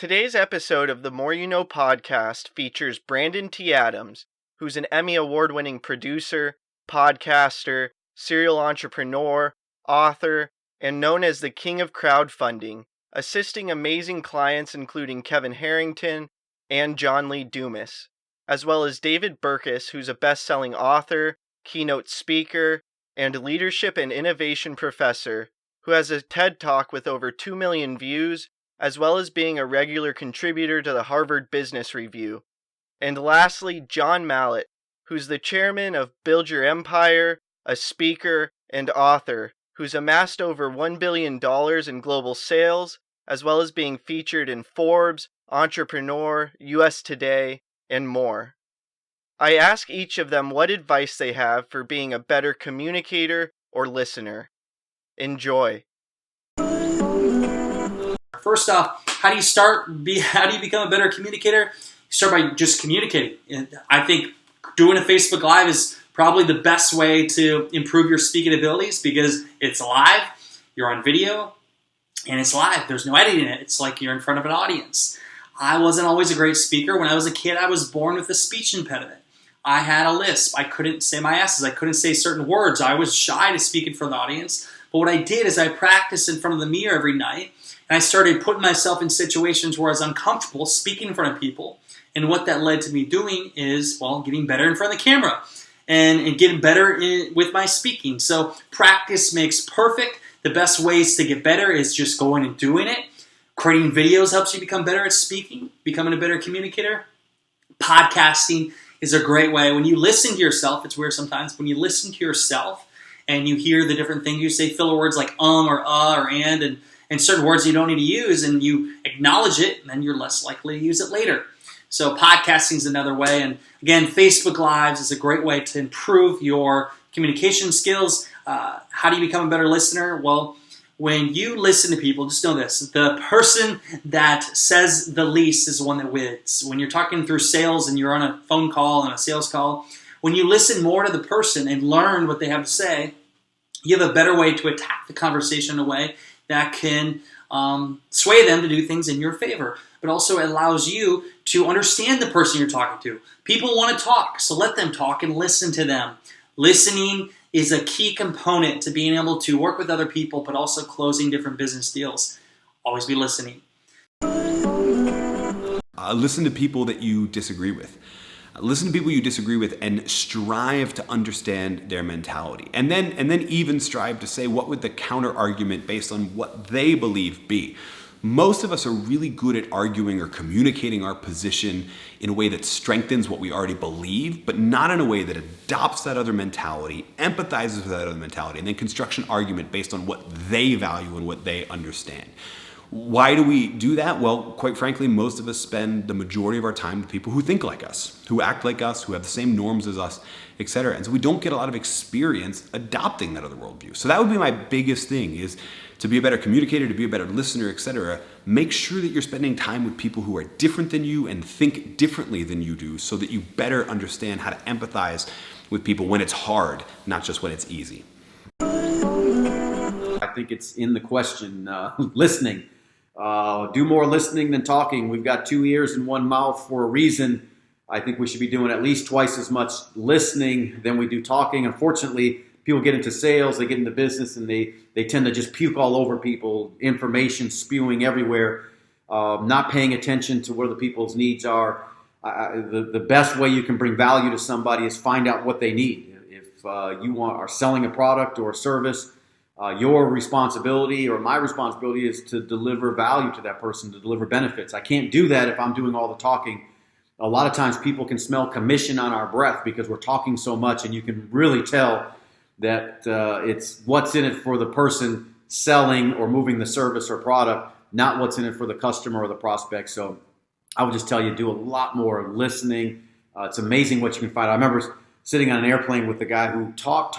Today's episode of the More You Know podcast features Brandon T. Adams, who's an Emmy Award Winning producer, podcaster, serial entrepreneur, author, and known as the King of Crowdfunding, assisting amazing clients including Kevin Harrington and John Dumas, as well as David Burkus, who's a best-selling author, keynote speaker, and leadership and innovation professor, who has a TED Talk with over 2 million views, as well as being a regular contributor to the Harvard Business Review. And lastly, John Malott, who's the chairman of Build Your Empire, a speaker, and author, who's amassed over $1 billion in global sales, as well as being featured in Forbes, Entrepreneur, US Today, and more. I ask each of them what advice they have for being a better communicator or listener. Enjoy. First off, how do you become a better communicator? You start by just communicating. And I think doing a Facebook Live is probably the best way to improve your speaking abilities because it's live, you're on video, and it's live. There's no editing it. It's like you're in front of an audience. I wasn't always a great speaker. When I was a kid, I was born with a speech impediment. I had a lisp. I couldn't say my S's. I couldn't say certain words. I was shy to speak in front of the audience. But what I did is I practiced in front of the mirror every night. And I started putting myself in situations where I was uncomfortable speaking in front of people. And what that led to me doing is, getting better in front of the camera and getting better with my speaking. So practice makes perfect. The best ways to get better is just going and doing it. Creating videos helps you become better at speaking, becoming a better communicator. Podcasting is a great way. When you listen to yourself, it's weird sometimes, when you listen to yourself and you hear the different things you say, filler words like or or and certain words you don't need to use, and you acknowledge it, and then you're less likely to use it later. So podcasting is another way. And again, Facebook Lives is a great way to improve your communication skills. How do you become a better listener? Well, when you listen to people, just know this. The person that says the least is the one that wins. When you're talking through sales and you're on a phone call and a sales call, when you listen more to the person and learn what they have to say, you have a better way to attack the conversation in a way that can sway them to do things in your favor, but also allows you to understand the person you're talking to. People want to talk, so let them talk and listen to them. Listening is a key component to being able to work with other people, but also closing different business deals. Always be listening. Listen to people that you disagree with. Listen to people you disagree with and strive to understand their mentality. And then even strive to say what would the counter argument based on what they believe be. Most of us are really good at arguing or communicating our position in a way that strengthens what we already believe, but not in a way that adopts that other mentality, empathizes with that other mentality, and then constructs an argument based on what they value and what they understand. Why do we do that? Well, quite frankly, most of us spend the majority of our time with people who think like us, who act like us, who have the same norms as us, etc. And so we don't get a lot of experience adopting that other worldview. So that would be my biggest thing, is to be a better communicator, to be a better listener, etc. Make sure that you're spending time with people who are different than you and think differently than you do, so that you better understand how to empathize with people when it's hard, not just when it's easy. I think it's in the question, listening. Do more listening than talking. We've got 2 ears and 1 mouth for a reason. I think we should be doing at least twice as much listening than we do talking. Unfortunately, people get into sales, they get into business, and they tend to just puke all over people, information spewing everywhere, not paying attention to what the people's needs are. The best way you can bring value to somebody is find out what they need. If you are selling a product or a service, your responsibility or my responsibility is to deliver value to that person, to deliver benefits. I can't do that if I'm doing all the talking. A lot of times people can smell commission on our breath because we're talking so much, and you can really tell that it's what's in it for the person selling or moving the service or product, not what's in it for the customer or the prospect. So I would just tell you, do a lot more listening. It's amazing what you can find. I remember sitting on an airplane with a guy who talked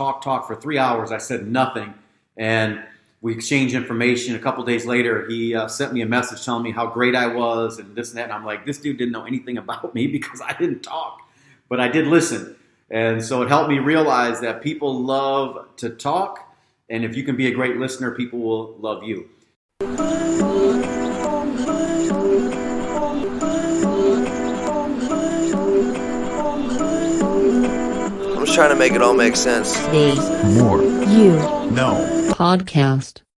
for 3 hours. I said nothing. And we exchanged information. A couple days later, he sent me a message telling me how great I was and this and that. And I'm like, this dude didn't know anything about me because I didn't talk. But I did listen. And so it helped me realize that people love to talk. And if you can be a great listener, people will love you. just trying to make it all make sense. The More You No Podcast.